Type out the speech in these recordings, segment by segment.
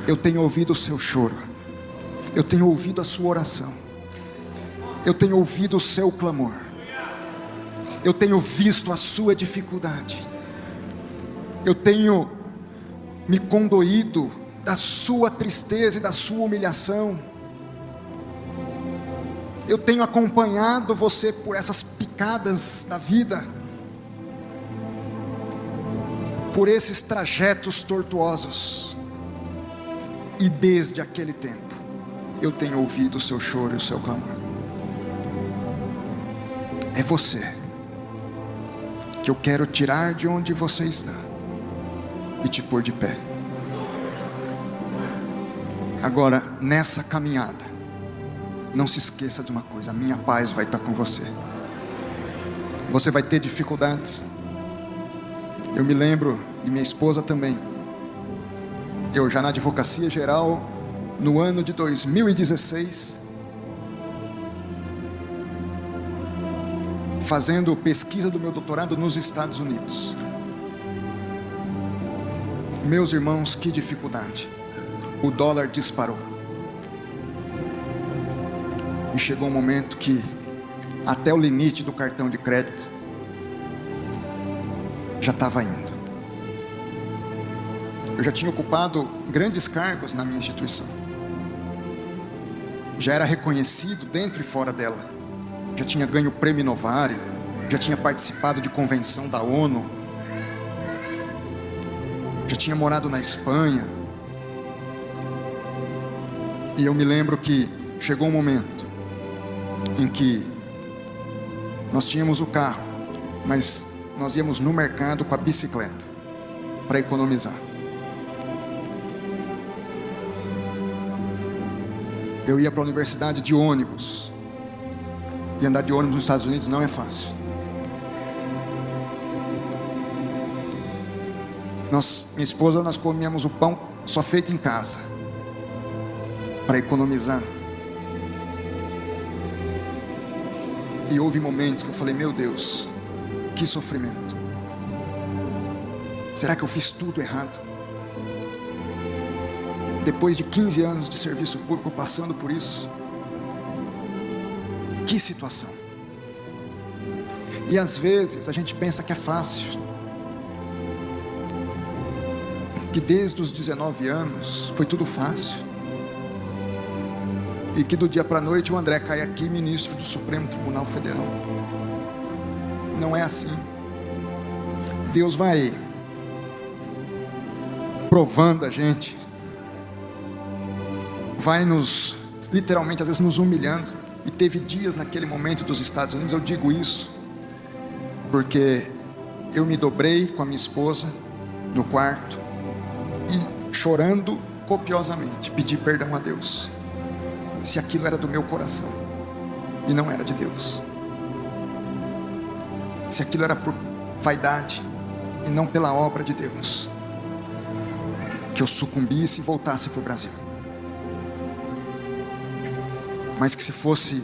Eu tenho ouvido o seu choro, eu tenho ouvido a sua oração, eu tenho ouvido o seu clamor, eu tenho visto a sua dificuldade, eu tenho me condoído da sua tristeza e da sua humilhação. Eu tenho acompanhado você por essas picadas da vida, por esses trajetos tortuosos, e desde aquele tempo eu tenho ouvido o seu choro e o seu clamor. É você que eu quero tirar de onde você está e te pôr de pé. Agora, nessa caminhada, não se esqueça de uma coisa: a minha paz vai estar com você. Você vai ter dificuldades. Eu me lembro, e minha esposa também, eu já na advocacia geral, no ano de 2016, fazendo pesquisa do meu doutorado nos Estados Unidos. Meus irmãos, que dificuldade. O dólar disparou. E chegou um momento que até o limite do cartão de crédito já estava indo. Eu já tinha ocupado grandes cargos na minha instituição. Já era reconhecido dentro e fora dela. Já tinha ganho prêmio Novário. Já tinha participado de convenção da ONU. Já tinha morado na Espanha. E eu me lembro que chegou um momento em que nós tínhamos o carro, mas nós íamos no mercado com a bicicleta para economizar. Eu ia para a universidade de ônibus, e andar de ônibus nos Estados Unidos não é fácil. Minha esposa, nós comíamos o pão só feito em casa, para economizar. E houve momentos que eu falei: meu Deus, que sofrimento. Será que eu fiz tudo errado? Depois de 15 anos de serviço público passando por isso, que situação. E às vezes a gente pensa que é fácil, que desde os 19 anos foi tudo fácil, e que do dia para a noite o André cai aqui ministro do Supremo Tribunal Federal. Não é assim. Deus vai provando a gente, vai nos, literalmente às vezes nos humilhando. E teve dias naquele momento dos Estados Unidos, eu digo isso porque eu me dobrei com a minha esposa no quarto e, chorando copiosamente, pedi perdão a Deus, se aquilo era do meu coração e não era de Deus, se aquilo era por vaidade e não pela obra de Deus, que eu sucumbisse e voltasse para o Brasil. Mas que se fosse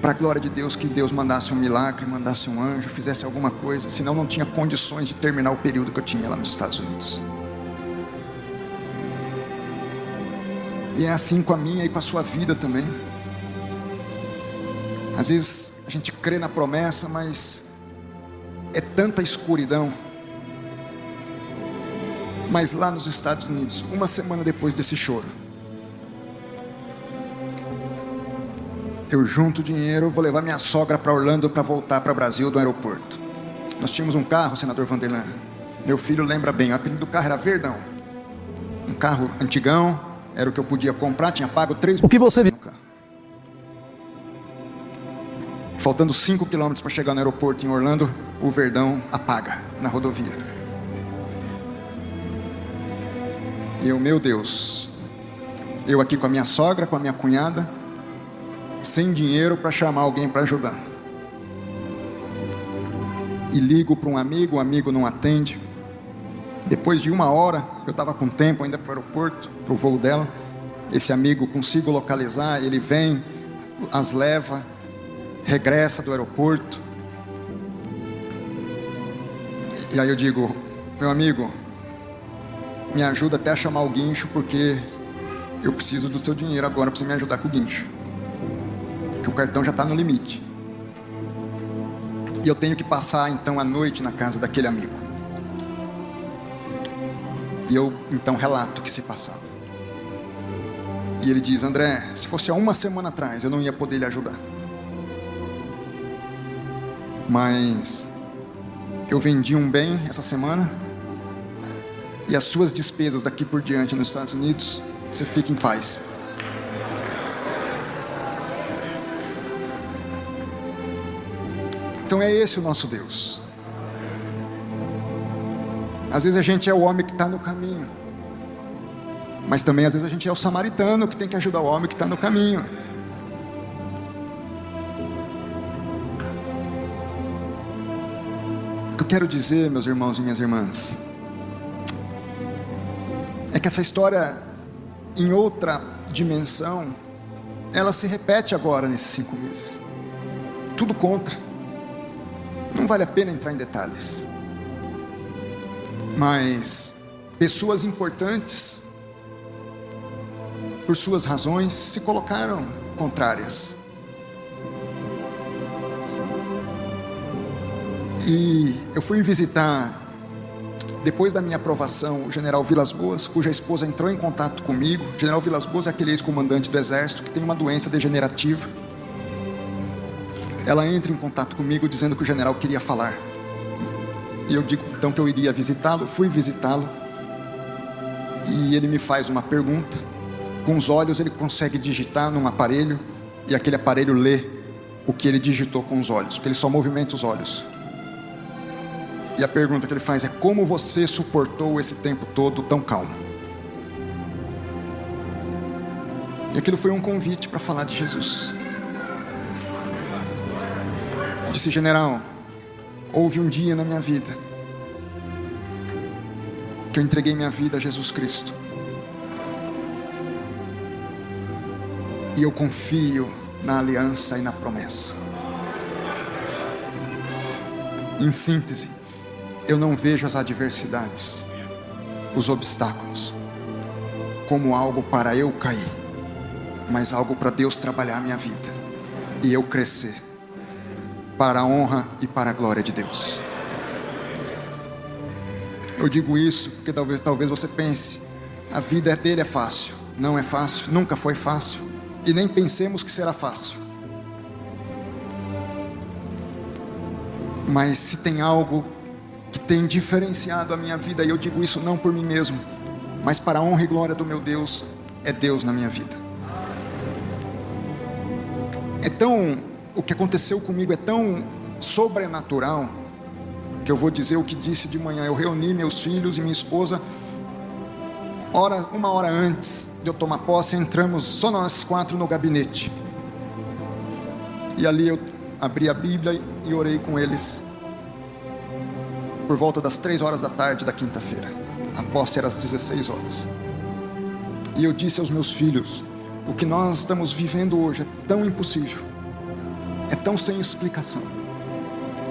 para a glória de Deus, que Deus mandasse um milagre, mandasse um anjo, fizesse alguma coisa, senão não tinha condições de terminar o período que eu tinha lá nos Estados Unidos. E é assim com a minha e com a sua vida também. Às vezes a gente crê na promessa, mas é tanta escuridão. Mas lá nos Estados Unidos, uma semana depois desse choro, eu junto dinheiro, vou levar minha sogra para Orlando para voltar para o Brasil do aeroporto. Nós tínhamos um carro, senador Vanderlan. Meu filho lembra bem, o apelido do carro era Verdão. Um carro antigão, era o que eu podia comprar, tinha pago 3 mil. O que você viu? Faltando 5 quilômetros para chegar no aeroporto em Orlando, o Verdão apaga na rodovia. E eu, meu Deus, eu aqui com a minha sogra, com a minha cunhada, sem dinheiro para chamar alguém para ajudar. E ligo para um amigo, o amigo não atende. Depois de 1 hora, eu estava com tempo ainda para o aeroporto, para o voo dela. Esse amigo consigo localizar, ele vem, as leva, regressa do aeroporto. E aí eu digo: meu amigo, me ajuda até a chamar o guincho, porque eu preciso do seu dinheiro agora para você me ajudar com o guincho, que o cartão já está no limite. E eu tenho que passar então a noite na casa daquele amigo. E eu então relato o que se passava. E ele diz: André, se fosse há uma semana atrás eu não ia poder lhe ajudar, mas eu vendi um bem essa semana, e as suas despesas daqui por diante nos Estados Unidos, você fica em paz. Então é esse o nosso Deus. Às vezes a gente é o homem que está no caminho, mas também às vezes a gente é o samaritano que tem que ajudar o homem que está no caminho. O que eu quero dizer, meus irmãos e minhas irmãs, é que essa história, em outra dimensão, ela se repete agora nesses 5 meses. Tudo contra. Não vale a pena entrar em detalhes, mas pessoas importantes, por suas razões, se colocaram contrárias. E eu fui visitar, depois da minha aprovação, o general Vilas Boas, cuja esposa entrou em contato comigo. O general Vilas Boas é aquele ex-comandante do exército que tem uma doença degenerativa. Ela entra em contato comigo dizendo que o general queria falar. E eu digo então que eu iria visitá-lo. Fui visitá-lo. E ele me faz uma pergunta. Com os olhos ele consegue digitar num aparelho, e aquele aparelho lê o que ele digitou com os olhos, porque ele só movimenta os olhos. E a pergunta que ele faz é: como você suportou esse tempo todo tão calmo? E aquilo foi um convite para falar de Jesus. Disse: general, houve um dia na minha vida que eu entreguei minha vida a Jesus Cristo, e eu confio na aliança e na promessa. Em síntese, eu não vejo as adversidades, os obstáculos, como algo para eu cair, mas algo para Deus trabalhar a minha vida e eu crescer, para a honra e para a glória de Deus. Eu digo isso porque talvez você pense: a vida dele é fácil. Não é fácil, nunca foi fácil, e nem pensemos que será fácil. Mas se tem algo que tem diferenciado a minha vida, e eu digo isso não por mim mesmo, mas para a honra e glória do meu Deus, é Deus na minha vida. O que aconteceu comigo é tão sobrenatural, que eu vou dizer o que disse de manhã. Eu reuni meus filhos e minha esposa, uma hora antes de eu tomar posse. Entramos só nós 4 no gabinete, e ali eu abri a Bíblia e orei com eles, por volta das 3 horas da tarde da quinta-feira. A posse era às 16 horas. E eu disse aos meus filhos: o que nós estamos vivendo hoje é tão impossível, é tão sem explicação,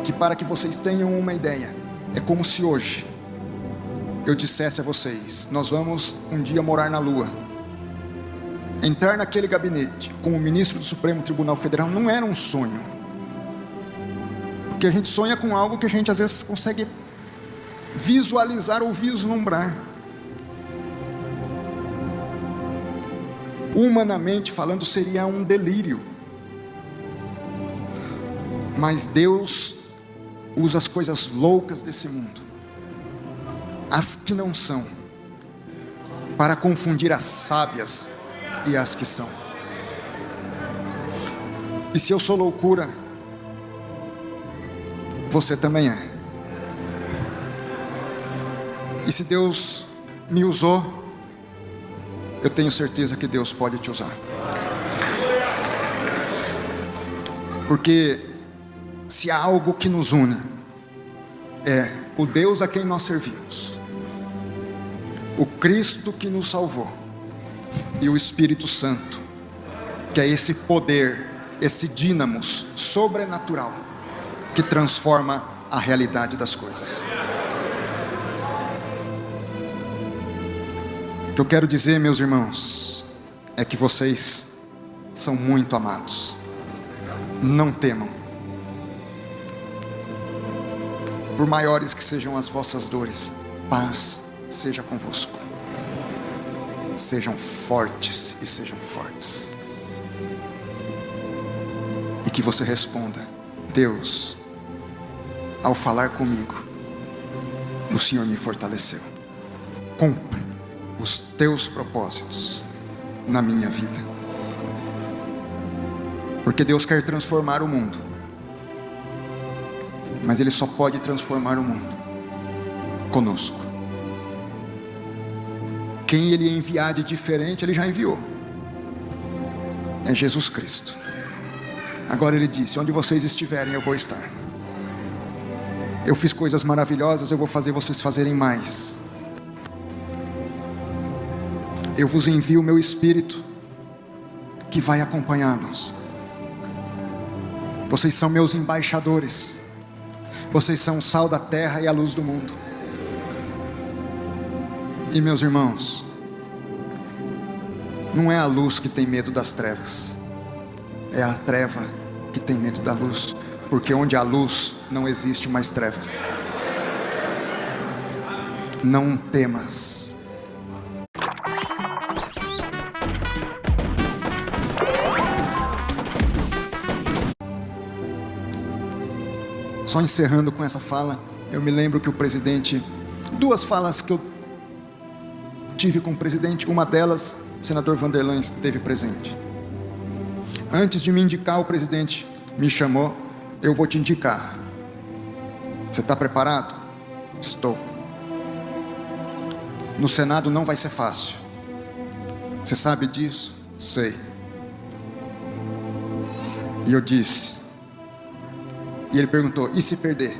que, para que vocês tenham uma ideia, é como se hoje eu dissesse a vocês: nós vamos um dia morar na lua. Entrar naquele gabinete como ministro do Supremo Tribunal Federal não era um sonho, porque a gente sonha com algo que a gente às vezes consegue visualizar ou vislumbrar. Humanamente falando, seria um delírio. Mas Deus usa as coisas loucas desse mundo, as que não são, para confundir as sábias e as que são. E se eu sou loucura, você também é. E se Deus me usou, eu tenho certeza que Deus pode te usar. Porque se há algo que nos une, é o Deus a quem nós servimos, o Cristo que nos salvou, e o Espírito Santo, que é esse poder, esse dínamos sobrenatural que transforma a realidade das coisas. O que eu quero dizer, meus irmãos, é que vocês são muito amados. Não temam. Por maiores que sejam as vossas dores, paz seja convosco. Sejam fortes e sejam fortes. E que você responda: Deus, ao falar comigo, o Senhor me fortaleceu. Cumpre os teus propósitos na minha vida. Porque Deus quer transformar o mundo. Mas Ele só pode transformar o mundo conosco. Quem Ele enviar de diferente, Ele já enviou. É Jesus Cristo. Agora Ele disse: onde vocês estiverem, eu vou estar. Eu fiz coisas maravilhosas, eu vou fazer vocês fazerem mais. Eu vos envio o meu Espírito, que vai acompanhá-los. Vocês são meus embaixadores. Vocês são o sal da terra e a luz do mundo. E meus irmãos, não é a luz que tem medo das trevas, é a treva que tem medo da luz, porque onde há luz não existe mais trevas. Não temas. Só encerrando com essa fala, eu me lembro que o presidente, duas falas que eu tive com o presidente, uma delas, o senador Vanderlan esteve presente. Antes de me indicar, o presidente me chamou: eu vou te indicar. Você está preparado? Estou. No Senado não vai ser fácil. Você sabe disso? Sei. E eu disse, e ele perguntou: e se perder?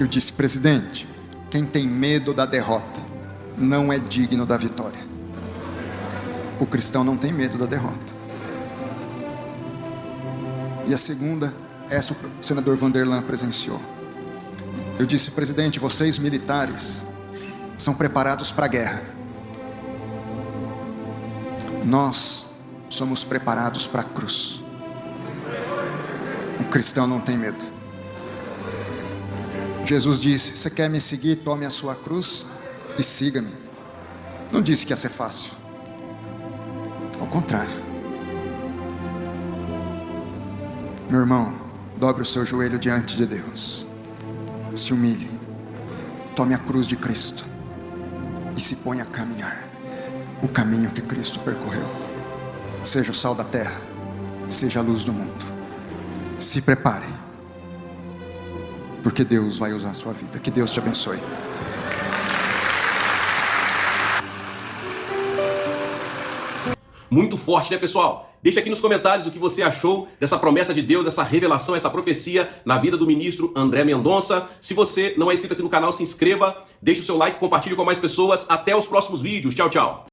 Eu disse: presidente, quem tem medo da derrota não é digno da vitória. O cristão não tem medo da derrota. E a segunda, essa o senador Vanderlan presenciou. Eu disse: presidente, vocês militares são preparados para a guerra. Nós somos preparados para a cruz. O cristão não tem medo. Jesus disse: você quer me seguir? Tome a sua cruz e siga-me. Não disse que ia ser fácil. Ao contrário. Meu irmão, dobre o seu joelho diante de Deus. Se humilhe. Tome a cruz de Cristo e se ponha a caminhar o caminho que Cristo percorreu. Seja o sal da terra, seja a luz do mundo. Se prepare, porque Deus vai usar a sua vida. Que Deus te abençoe. Muito forte, né, pessoal? Deixa aqui nos comentários o que você achou dessa promessa de Deus, dessa revelação, essa profecia na vida do ministro André Mendonça. Se você não é inscrito aqui no canal, se inscreva, deixe o seu like, compartilhe com mais pessoas. Até os próximos vídeos. Tchau, tchau.